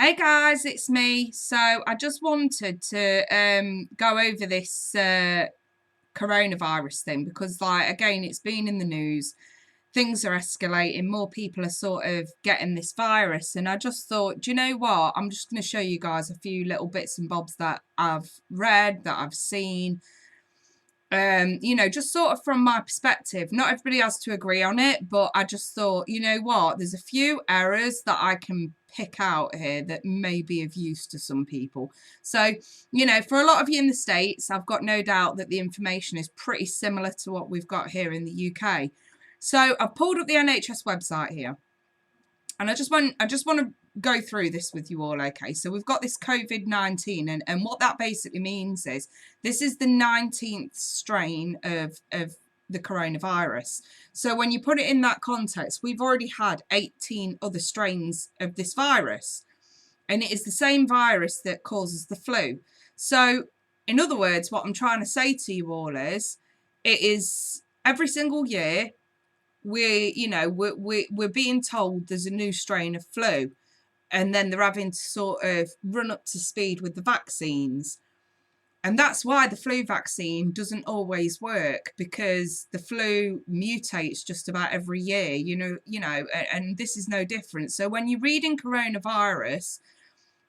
Hey guys, it's me. So I just wanted to go over this coronavirus thing because, like, again, it's been in the news. Things are escalating. More people are sort of getting this virus, and I just thought, do you know what? I'm just going to show you guys a few little bits and bobs that I've read, that I've seen, just sort of from my perspective. Not everybody has to agree on it, but I just thought, you know what, there's a few errors that I can pick out here that may be of use to some people. So, for a lot of you in the States, I've got no doubt that the information is pretty similar to what we've got here in the UK. So I've pulled up the NHS website here, and I just want to go through this with you all. Okay, so we've got this COVID-19, and what that basically means is this is the 19th strain of the coronavirus. So when you put it in that context, we've already had 18 other strains of this virus, and it is the same virus that causes the flu. So in other words, what I'm trying to say to you all is, it is every single year we're being told there's a new strain of flu, and then they're having to sort of run up to speed with the vaccines. And that's why the flu vaccine doesn't always work, because the flu mutates just about every year, and this is no different. So when you're reading coronavirus,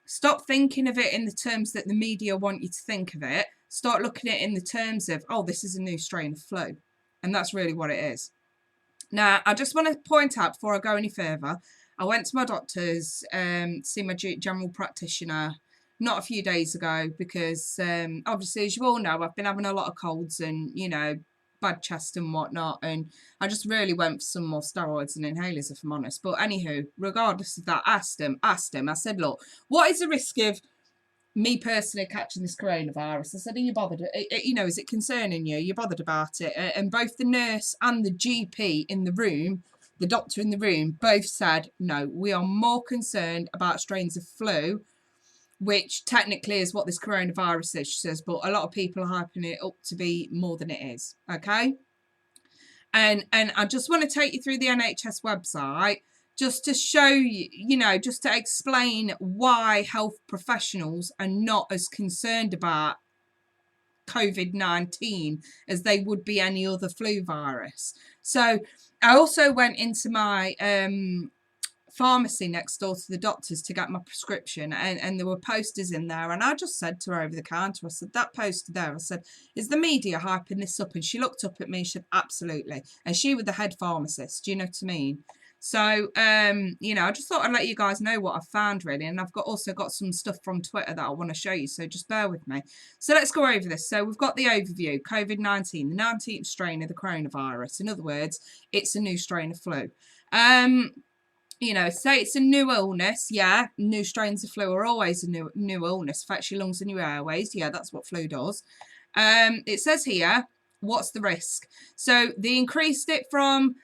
stop thinking of it in the terms that the media want you to think of it. Start looking at it in the terms of, oh, this is a new strain of flu. And that's really what it is. Now, I just want to point out before I go any further, I went to my doctor's, see my general practitioner not a few days ago, because obviously, as you all know, I've been having a lot of colds and, bad chest and whatnot, and I just really went for some more steroids and inhalers, if I'm honest. But anywho, regardless of that, asked him, I said, look, what is the risk of me personally catching this coronavirus? I said, are you bothered? Is it concerning you? Are you bothered about it? And both the nurse and the GP in the room, the doctor in the room, both said, no, we are more concerned about strains of flu, which technically is what this coronavirus is, she says, but a lot of people are hyping it up to be more than it is, okay? And I just want to take you through the NHS website, just to show you, just to explain why health professionals are not as concerned about COVID-19 as they would be any other flu virus. So I also went into my pharmacy next door to the doctor's to get my prescription, and there were posters in there, and I just said to her over the counter, I said, that poster there, I said, is the media hyping this up? And she looked up at me and she said, absolutely. And she was the head pharmacist, do you know what I mean? So, I just thought I'd let you guys know what I've found, really. And I've also got some stuff from Twitter that I want to show you, so just bear with me. So let's go over this. So we've got the overview, COVID-19, the 19th strain of the coronavirus. In other words, it's a new strain of flu. Say it's a new illness. Yeah, new strains of flu are always a new illness. Affects your lungs and your airways. Yeah, that's what flu does. It says here, what's the risk? So they increased it from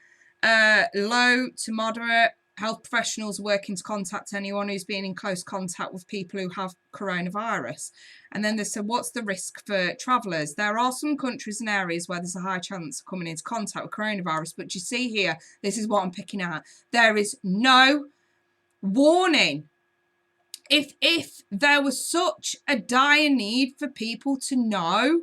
low to moderate. Health professionals working to contact anyone who's been in close contact with people who have coronavirus. And then they said, what's the risk for travellers? There are some countries and areas where there's a high chance of coming into contact with coronavirus. But you see here, this is what I'm picking out. There is no warning. If there was such a dire need for people to know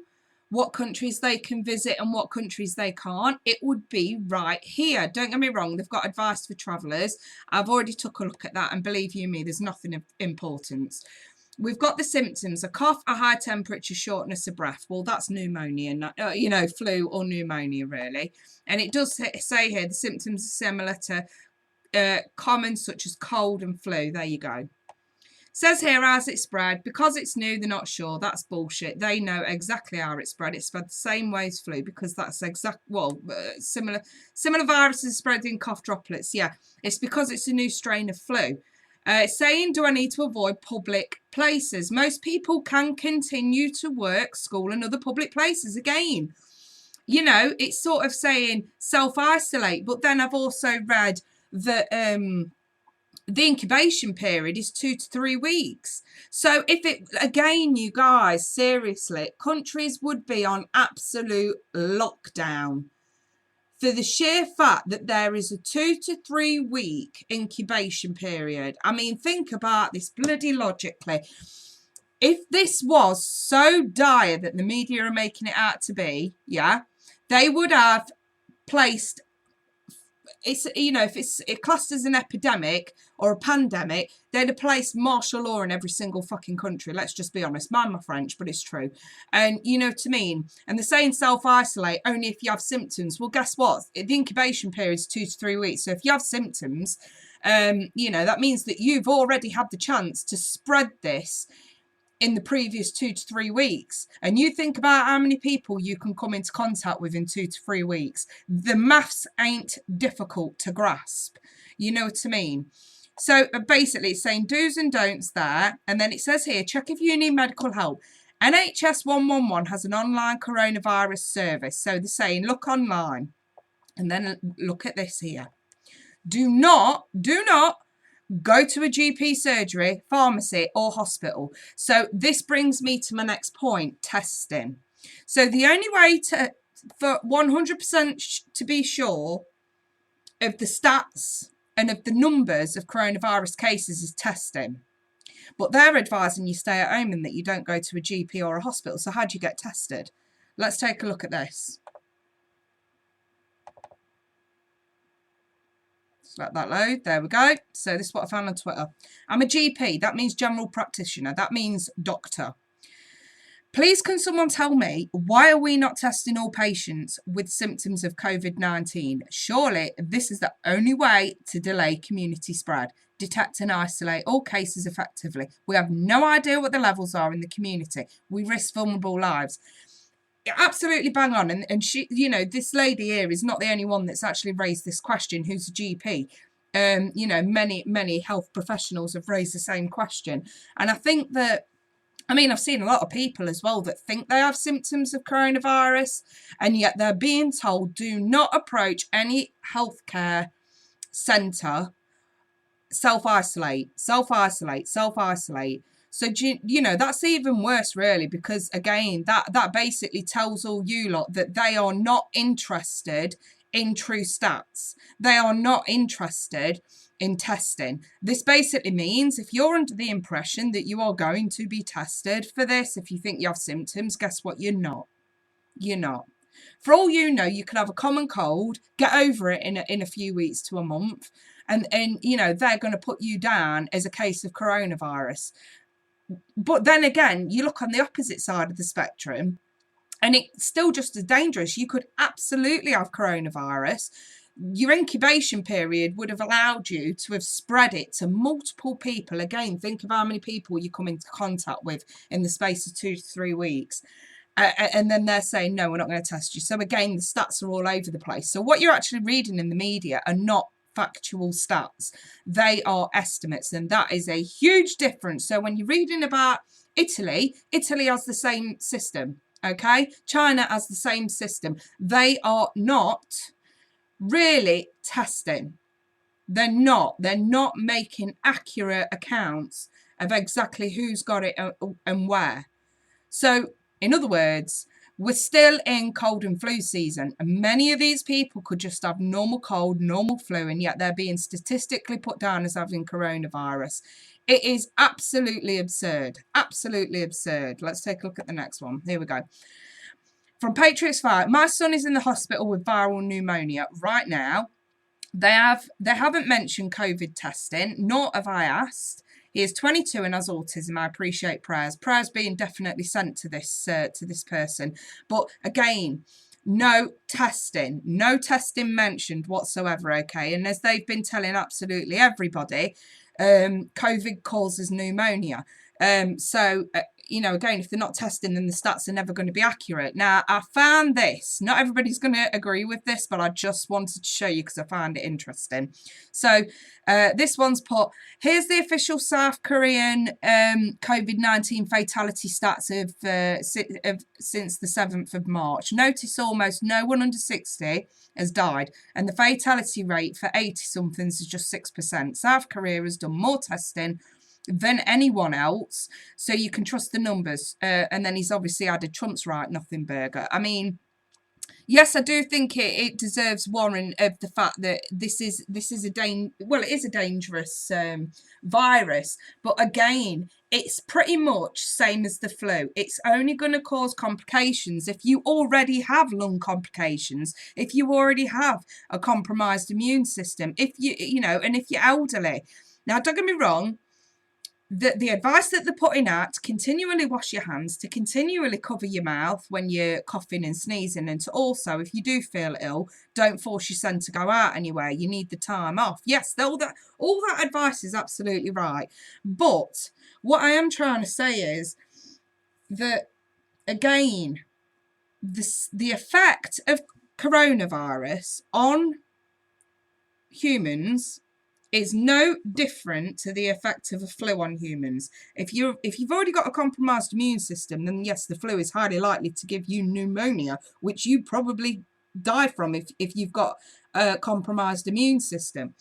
what countries they can visit and what countries they can't, it would be right here. Don't get me wrong, they've got advice for travellers. I've already took a look at that, and believe you me, there's nothing of importance. We've got the symptoms: a cough, a high temperature, shortness of breath. Well, that's pneumonia, flu or pneumonia, really. And it does say here the symptoms are similar to common, such as cold and flu. There you go. Says here, how's it spread? Because it's new, they're not sure. That's bullshit. They know exactly how it spread. It's spread the same way as flu, because that's similar viruses spread in cough droplets. Yeah, it's because it's a new strain of flu. It's saying, do I need to avoid public places? Most people can continue to work, school, and other public places again. It's sort of saying self-isolate, but then I've also read that the incubation period is 2 to 3 weeks. So again, you guys, seriously, countries would be on absolute lockdown for the sheer fact that there is a 2 to 3 week incubation period. I mean, think about this bloody logically. If this was so dire that the media are making it out to be, yeah, they would have placed, it's, you know, if it classed as an epidemic or a pandemic, they'd have placed martial law in every single fucking country. Let's just be honest. Mind my French, but it's true. And you know what I mean? And they're saying self-isolate only if you have symptoms. Well, guess what? The incubation period is 2 to 3 weeks. So if you have symptoms, you know, that means that you've already had the chance to spread this in the previous 2 to 3 weeks. And you think about how many people you can come into contact with in 2 to 3 weeks. The maths ain't difficult to grasp. You know what I mean? So basically it's saying do's and don'ts there. And then it says here, check if you need medical help. NHS 111 has an online coronavirus service. So they're saying look online. And then look at this here. Do not go to a GP surgery, pharmacy or hospital. So this brings me to my next point, testing. So the only way for 100% to be sure of the stats and of the numbers of coronavirus cases is testing. But they're advising you stay at home and that you don't go to a GP or a hospital. So how do you get tested? Let's take a look at this. Let that load. There we go. So this is what I found on Twitter. I'm a GP. That means general practitioner. That means doctor. Please can someone tell me, why are we not testing all patients with symptoms of COVID-19? Surely this is the only way to delay community spread. Detect and isolate all cases effectively. We have no idea what the levels are in the community. We risk vulnerable lives. Absolutely bang on. And she, you know, this lady here is not the only one that's actually raised this question, who's a GP. You know, many health professionals have raised the same question. And I think that, I mean, I've seen a lot of people as well that think they have symptoms of coronavirus, and yet they're being told do not approach any healthcare centre. Self-isolate, self-isolate, self-isolate. So, you know, that's even worse, really, because, again, that basically tells all you lot that they are not interested in true stats. They are not interested in testing. This basically means if you're under the impression that you are going to be tested for this, if you think you have symptoms, guess what? You're not. You're not. For all you know, you could have a common cold, get over it in a few weeks to a month, and you know, they're going to put you down as a case of coronavirus. But then again, you look on the opposite side of the spectrum and it's still just as dangerous. You could absolutely have coronavirus. Your incubation period would have allowed you to have spread it to multiple people. Again, think of how many people you come into contact with in the space of 2 to 3 weeks. And then they're saying, no, we're not going to test you. So again, the stats are all over the place. So what you're actually reading in the media are not factual stats. They are estimates, and that is a huge difference. So when you're reading about Italy has the same system, okay? China has the same system. They are not really testing. They're not making accurate accounts of exactly who's got it and where. So in other words, we're still in cold and flu season, and many of these people could just have normal cold, normal flu, and yet they're being statistically put down as having coronavirus. It is absolutely absurd. Absolutely absurd. Let's take a look at the next one. Here we go. From Patriots Fire, my son is in the hospital with viral pneumonia right now. They haven't mentioned COVID testing, nor have I asked. He is 22 and has autism. I appreciate prayers. Prayers being definitely sent to this person. But again, no testing mentioned whatsoever, okay? And as they've been telling absolutely everybody, COVID causes pneumonia. You know, again, if they're not testing, then the stats are never going to be accurate. Now, I found this. Not everybody's going to agree with this, but I just wanted to show you because I found it interesting. So this one's put, here's the official South Korean COVID-19 fatality stats of since the 7th of March. Notice almost no one under 60 has died, and the fatality rate for 80-somethings is just 6%. South Korea has done more testing than anyone else, so you can trust the numbers. And then he's obviously added Trump's right, nothing burger. I mean, Yes, I do think it deserves warrant of the fact that this is it is a dangerous virus, but again, it's pretty much same as the flu. It's only going to cause complications if you already have lung complications, if you already have a compromised immune system, if and if you're elderly. Now, don't get me wrong, the advice that they're putting out to continually wash your hands, to continually cover your mouth when you're coughing and sneezing, and to also, if you do feel ill, don't force yourself to go out anywhere. You need the time off. Yes, all that advice is absolutely right. But what I am trying to say is that, again, the effect of coronavirus on humans is no different to the effect of a flu on humans. If you've already got a compromised immune system, then yes, the flu is highly likely to give you pneumonia, which you probably die from if you've got a compromised immune system.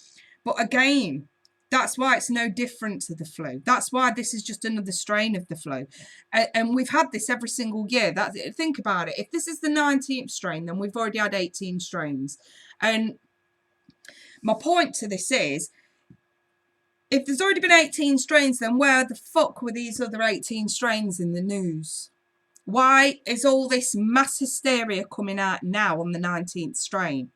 But again, that's why it's no different to the flu. That's why this is just another strain of the flu. And we've had this every single year. Think about it. If this is the 19th strain, then we've already had 18 strains. And my point to this is, if there's already been 18 strains, then where the fuck were these other 18 strains in the news? Why is all this mass hysteria coming out now on the 19th strain?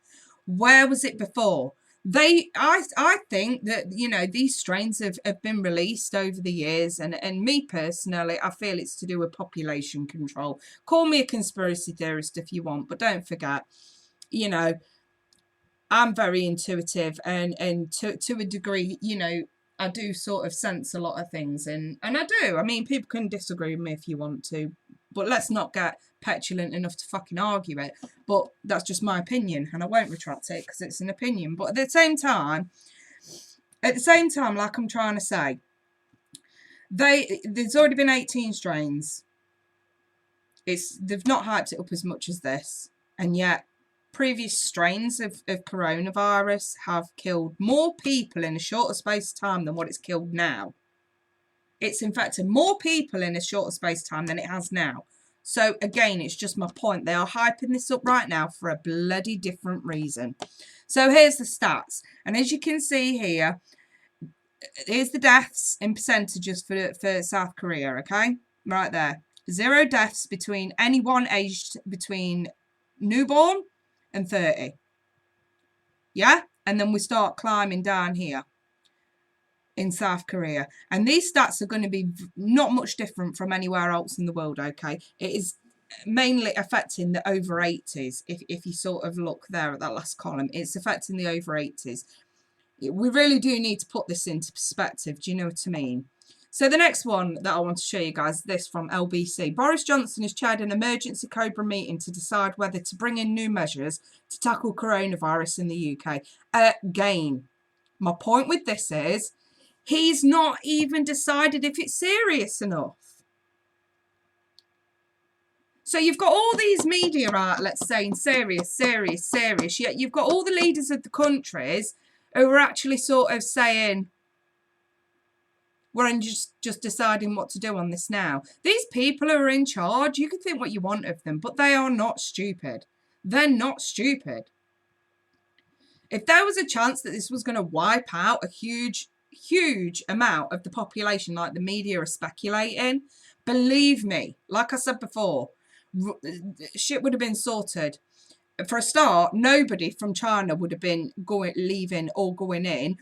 Where was it before? I think that, these strains have been released over the years, and me personally, I feel it's to do with population control. Call me a conspiracy theorist if you want, but don't forget, I'm very intuitive, and to a degree, I do sort of sense a lot of things, and I do. I mean, people can disagree with me if you want to, but let's not get petulant enough to fucking argue it. But that's just my opinion, and I won't retract it because it's an opinion. But at the same time, like I'm trying to say, there's already been 18 strains. They've not hyped it up as much as this, and yet previous strains of coronavirus have killed more people in a shorter space of time than what it's killed now. It's infected more people in a shorter space of time than it has now. So again, it's just my point. They are hyping this up right now for a bloody different reason. So here's the stats. And as you can see here, here's the deaths in percentages for South Korea, okay? Right there. 0 deaths between anyone aged between newborn and 30. Yeah? And then we start climbing down here in South Korea. And these stats are going to be not much different from anywhere else in the world, okay? It is mainly affecting the over 80s. If you sort of look there at that last column, it's affecting the over 80s. We really do need to put this into perspective. Do you know what I mean? So the next one that I want to show you guys, this from LBC. Boris Johnson has chaired an emergency Cobra meeting to decide whether to bring in new measures to tackle coronavirus in the UK. Again, my point with this is, he's not even decided if it's serious enough. So you've got all these media outlets saying serious, serious, serious, yet you've got all the leaders of the countries who are actually sort of saying, we're just deciding what to do on this now. These people are in charge. You can think what you want of them, but they are not stupid. They're not stupid. If there was a chance that this was going to wipe out a huge amount of the population, like the media are speculating, believe me, like I said before, shit would have been sorted. For a start, nobody from China would have been leaving or going in.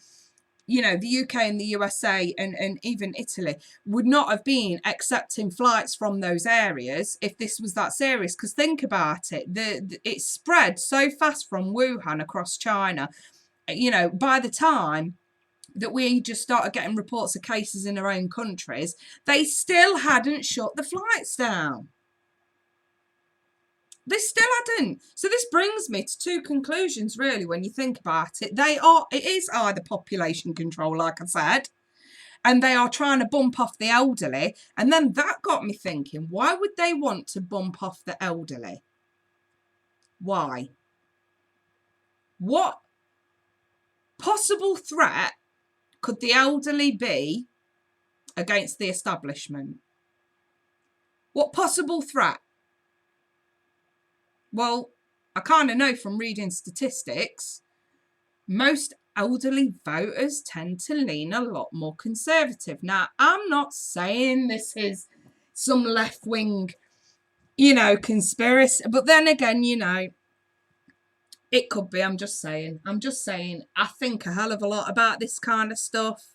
The UK and the USA and even Italy would not have been accepting flights from those areas if this was that serious. Because think about it, it spread so fast from Wuhan across China. By the time that we just started getting reports of cases in our own countries, they still hadn't shut the flights down. They still hadn't. So this brings me to 2 conclusions, really, when you think about it. It is either population control, like I said, and they are trying to bump off the elderly. And then that got me thinking, why would they want to bump off the elderly? Why? What possible threat could the elderly be against the establishment? What possible threat? Well, I kind of know from reading statistics, most elderly voters tend to lean a lot more conservative. Now, I'm not saying this is some left-wing, conspiracy, but then again, it could be. I'm just saying, I think a hell of a lot about this kind of stuff.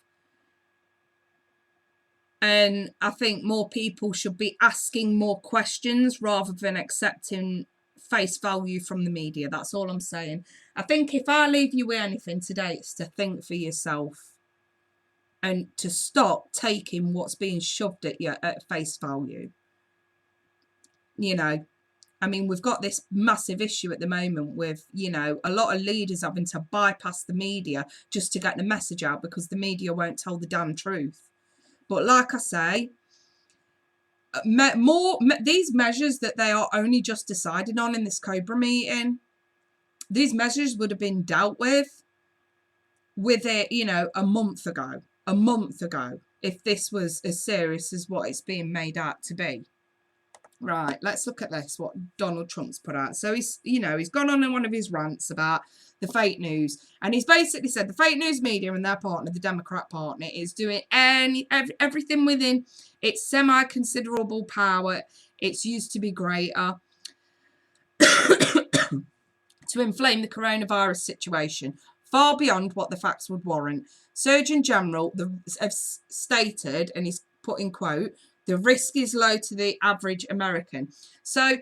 And I think more people should be asking more questions rather than accepting face value from the media. That's all I'm saying. I think if I leave you with anything today, it's to think for yourself and to stop taking what's being shoved at you at face value. I mean, we've got this massive issue at the moment with, a lot of leaders having to bypass the media just to get the message out because the media won't tell the damn truth. But like I say, these measures that they are only just decided on in this Cobra meeting, these measures would have been dealt with it, a month ago, if this was as serious as what it's being made out to be. Right, let's look at this, what Donald Trump's put out. So he's gone on in one of his rants about the fake news. And he's basically said the fake news media and their partner, the Democrat partner, is doing everything within its semi-considerable power. It's used to be greater to inflame the coronavirus situation, far beyond what the facts would warrant. Surgeon General have stated, and he's put in quote, the risk is low to the average American. So,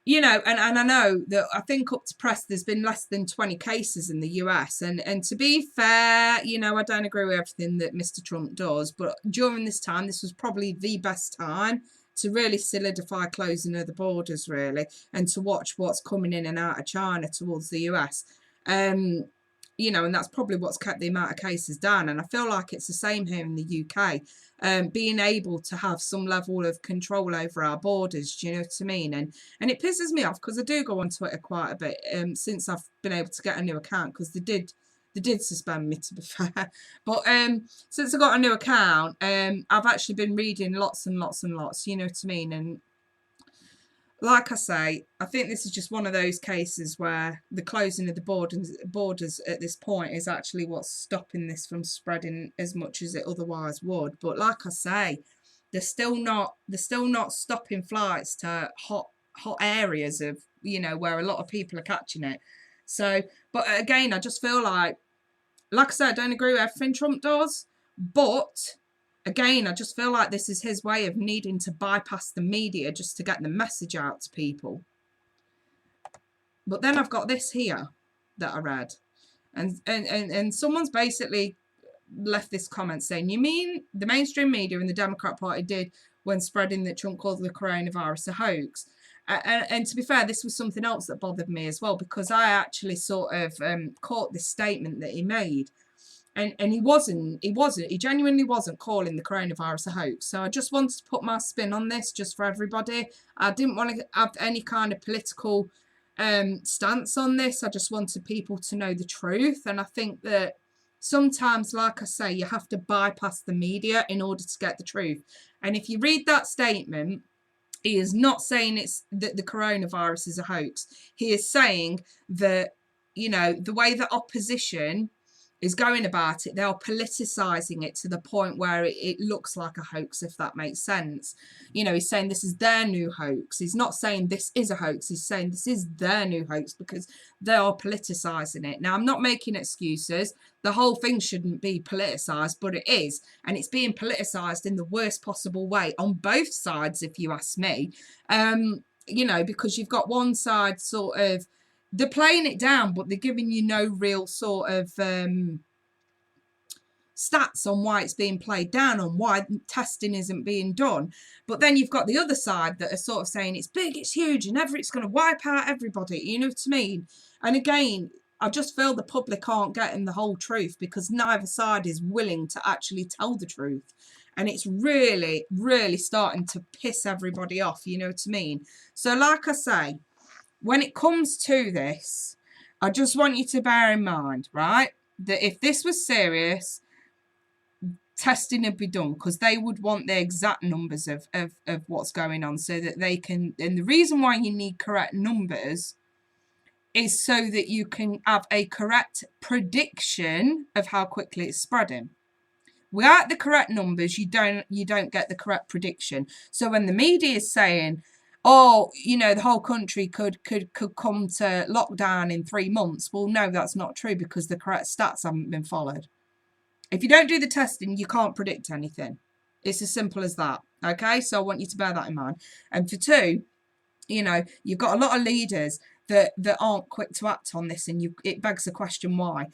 and I know that I think up to press there's been less than 20 cases in the US. And to be fair, I don't agree with everything that Mr. Trump does. But during this time, this was probably the best time to really solidify closing of the borders, really, and to watch what's coming in and out of China towards the US. And that's probably what's kept the amount of cases down. And I feel like it's the same here in the UK. Being able to have some level of control over our borders, do you know what I mean? And it pisses me off because I do go on Twitter quite a bit since I've been able to get a new account, because they did suspend me, to be fair. But since I got a new account, I've actually been reading lots and lots and lots, you know what I mean? And like I say, I think this is just one of those cases where the closing of the borders at this point is actually what's stopping this from spreading as much as it otherwise would. But like I say, they're still not stopping flights to hot areas of, where a lot of people are catching it. So, but again, I just feel like I said, I don't agree with everything Trump does, but again, I just feel like this is his way of needing to bypass the media just to get the message out to people. But then I've got this here that I read. And someone's basically left this comment saying, you mean the mainstream media and the Democrat Party did when spreading that Trump called the coronavirus a hoax? And to be fair, this was something else that bothered me as well, because I actually sort of caught this statement that he made. And he genuinely wasn't calling the coronavirus a hoax. So I just wanted to put my spin on this just for everybody. I didn't want to have any kind of political stance on this. I just wanted people to know the truth. And I think that sometimes, like I say, you have to bypass the media in order to get the truth. And if you read that statement, he is not saying that the coronavirus is a hoax. He is saying that, the way that opposition is going about it, they are politicising it to the point where it looks like a hoax, if that makes sense. He's saying this is their new hoax. He's not saying this is a hoax. He's saying this is their new hoax because they are politicising it. Now, I'm not making excuses. The whole thing shouldn't be politicised, but it is. And it's being politicised in the worst possible way on both sides, if you ask me. Because you've got one side sort of, they're playing it down, but they're giving you no real sort of stats on why it's being played down, on why testing isn't being done. But then you've got the other side that are sort of saying it's big, it's huge, and it's going to wipe out everybody. You know what I mean? And again, I just feel the public aren't getting the whole truth because neither side is willing to actually tell the truth. And it's really, really starting to piss everybody off. You know what I mean? So like I say, when it comes to this, I just want you to bear in mind, right, that if this was serious, testing would be done because they would want the exact numbers of what's going on so that they can, and the reason why you need correct numbers is so that you can have a correct prediction of how quickly it's spreading. Without the correct numbers, you don't get the correct prediction. So when the media is saying, oh, you know, the whole country could come to lockdown in 3 months, well, no, that's not true, because the correct stats haven't been followed. If you don't do the testing, you can't predict anything. It's as simple as that. Okay, so I want you to bear that in mind. And for two, you know, you've got a lot of leaders that aren't quick to act on this, and it begs the question, why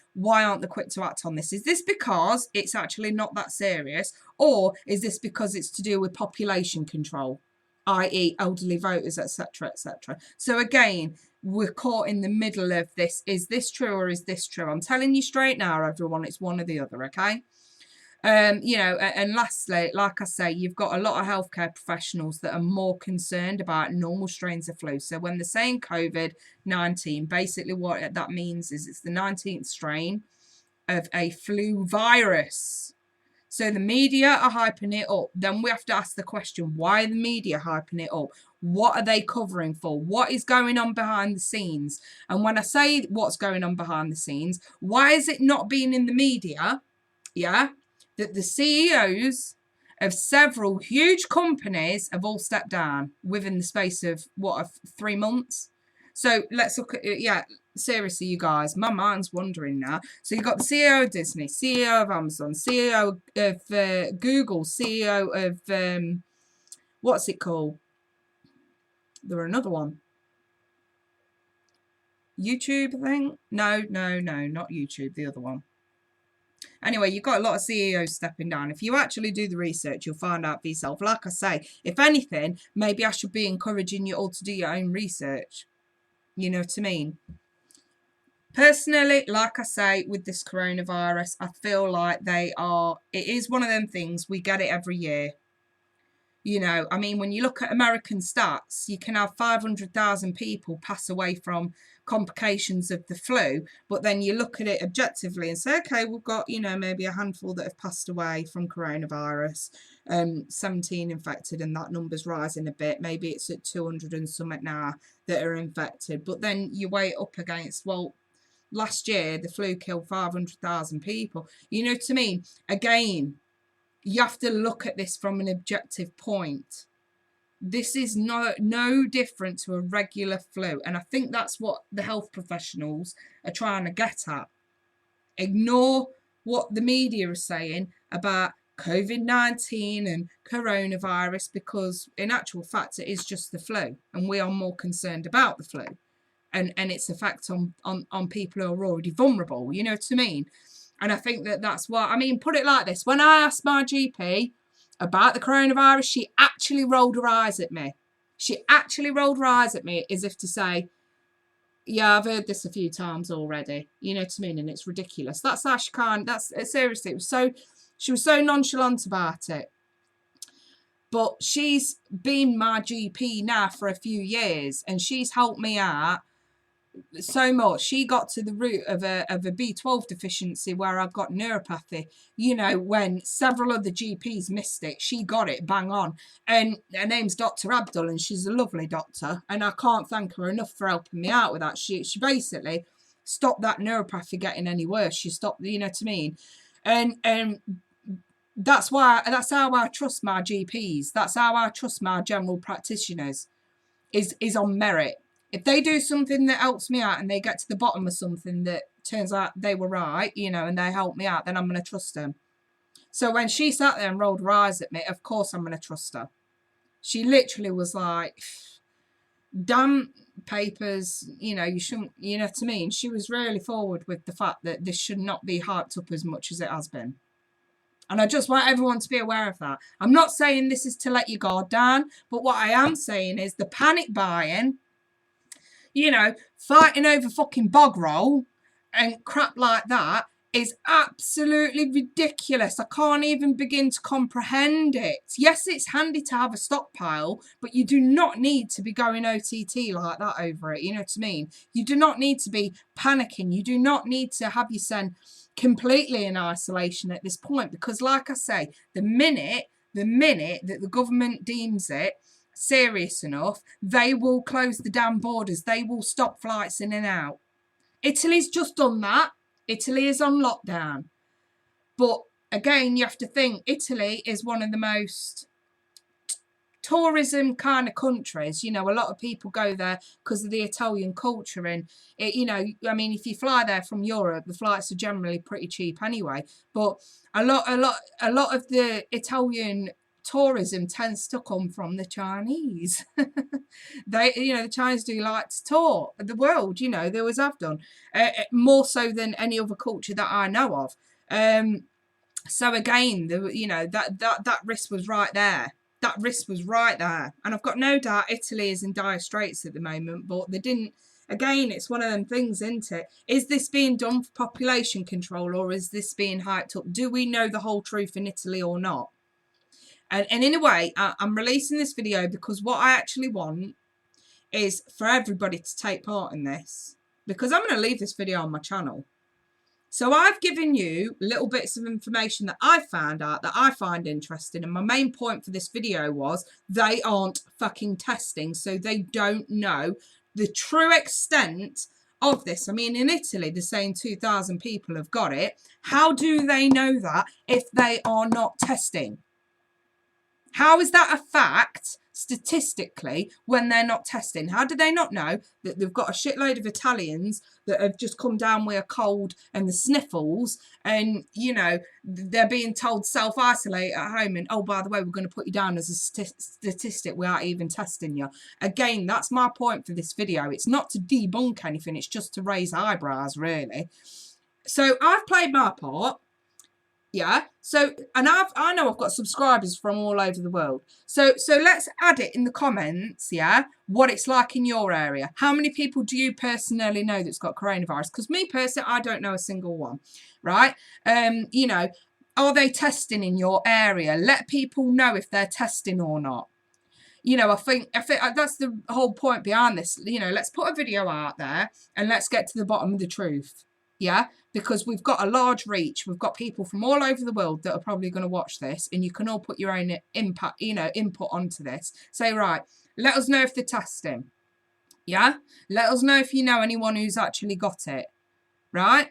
aren't they quick to act on this? Is this because it's actually not that serious, or is this because it's to do with population control, i.e. elderly voters, etc., etc.? So again, we're caught in the middle of this. Is this true or is this true? I'm telling you straight now, everyone, it's one or the other. Okay. You know, and lastly, like I say, you've got a lot of healthcare professionals that are more concerned about normal strains of flu. So when they're saying COVID-19, basically what that means is it's the 19th strain of a flu virus. So the media are hyping it up. Then we have to ask the question, why are the media hyping it up? What are they covering for? What is going on behind the scenes? And when I say what's going on behind the scenes, why is it not being in the media? Yeah. That the CEOs of several huge companies have all stepped down within the space of, 3 months? So let's look at it. Yeah, seriously, you guys, my mind's wandering now. So you've got the CEO of Disney, CEO of Amazon, CEO of Google, CEO of, what's it called? There were another one. YouTube, I think? No, not YouTube, the other one. Anyway, you've got a lot of CEOs stepping down. If you actually do the research, you'll find out for yourself. Like I say, if anything, maybe I should be encouraging you all to do your own research. You know what I mean? Personally, like I say, with this coronavirus, I feel like it is one of them things, we get it every year. You know, I mean, when you look at American stats, you can have 500,000 people pass away from complications of the flu, but then you look at it objectively and say, okay, we've got, you know, maybe a handful that have passed away from coronavirus, 17 infected, and that number's rising a bit. Maybe it's at 200 and something now that are infected. But then you weigh it up against, well, last year the flu killed 500,000 people. You know what I mean? Again, you have to look at this from an objective point. This is no different to a regular flu. And I think that's what the health professionals are trying to get at. Ignore what the media are saying about COVID-19 and coronavirus, because in actual fact, it is just the flu. And we are more concerned about the flu and its effect on people who are already vulnerable. You know what I mean? And I think that's what, I mean, put it like this. When I asked my GP about the coronavirus, she actually rolled her eyes at me. She actually rolled her eyes at me as if to say, yeah, I've heard this a few times already. You know what I mean? And it's ridiculous. That's how she can't, seriously, she was so nonchalant about it. But she's been my GP now for a few years, and she's helped me out so much. She got to the root of a B12 deficiency where I've got neuropathy. You know, when several other GPs missed it, she got it bang on. And her name's Dr. Abdul, and she's a lovely doctor, and I can't thank her enough for helping me out with that. She basically stopped that neuropathy getting any worse. She stopped, you know what I mean? And that's how I trust my GPs. That's how I trust my general practitioners, is on merit. If they do something that helps me out and they get to the bottom of something that turns out they were right, you know, and they help me out, then I'm going to trust them. So when she sat there and rolled her eyes at me, of course I'm going to trust her. She literally was like, damn papers, you know, you shouldn't, you know what I mean? She was really forward with the fact that this should not be hyped up as much as it has been. And I just want everyone to be aware of that. I'm not saying this is to let your guard down, but what I am saying is the panic buying, you know, fighting over fucking bog roll and crap like that is absolutely ridiculous. I can't even begin to comprehend it. Yes, it's handy to have a stockpile, but you do not need to be going OTT like that over it. You know what I mean? You do not need to be panicking. You do not need to have yourself completely in isolation at this point, because like I say, the minute that the government deems it serious enough, they will close the damn borders. They will stop flights in and out. Italy's just done that. Italy is on lockdown. But again, you have to think Italy is one of the most tourism kind of countries. You know, a lot of people go there because of the Italian culture, and it, you know, I mean, if you fly there from Europe, the flights are generally pretty cheap anyway. But a lot of the Italian tourism tends to come from the Chinese. They, you know, the Chinese do like to tour the world. You know, they always have done, more so than any other culture that I know of. So again, you know, that risk was right there. That risk was right there. And I've got no doubt Italy is in dire straits at the moment, but they didn't. Again, it's one of them things, isn't it? Is this being done for population control, or is this being hyped up? Do we know the whole truth in Italy or not? And in a way, I'm releasing this video because what I actually want is for everybody to take part in this, because I'm going to leave this video on my channel. So I've given you little bits of information that I found out that I find interesting. And my main point for this video was they aren't fucking testing. So they don't know the true extent of this. I mean, in Italy, they're saying 2,000 people have got it. How do they know that if they are not testing? How is that a fact statistically when they're not testing? How do they not know that they've got a shitload of Italians that have just come down with a cold and the sniffles, and, you know, they're being told self-isolate at home, and, oh, by the way, we're going to put you down as a statistic. We aren't even testing you. Again, that's my point for this video. It's not to debunk anything. It's just to raise eyebrows, really. So I've played my part. Yeah, so, and I know I've got subscribers from all over the world. So let's add it in the comments, yeah, what it's like in your area. How many people do you personally know that's got coronavirus? Because me personally, I don't know a single one, right? You know, are they testing in your area? Let people know if they're testing or not. You know, I think that's the whole point behind this. You know, let's put a video out there and let's get to the bottom of the truth. Yeah, because we've got a large reach. We've got people from all over the world that are probably going to watch this, and you can all put your own input onto this. Say, right, let us know if they're testing. Yeah, let us know if you know anyone who's actually got it. Right,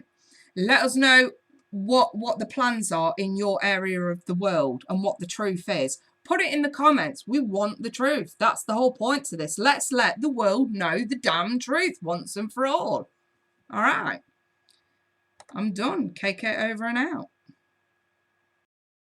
let us know what the plans are in your area of the world and what the truth is. Put it in the comments. We want the truth. That's the whole point to this. Let's let the world know the damn truth once and for all. All right. I'm done. KK over and out.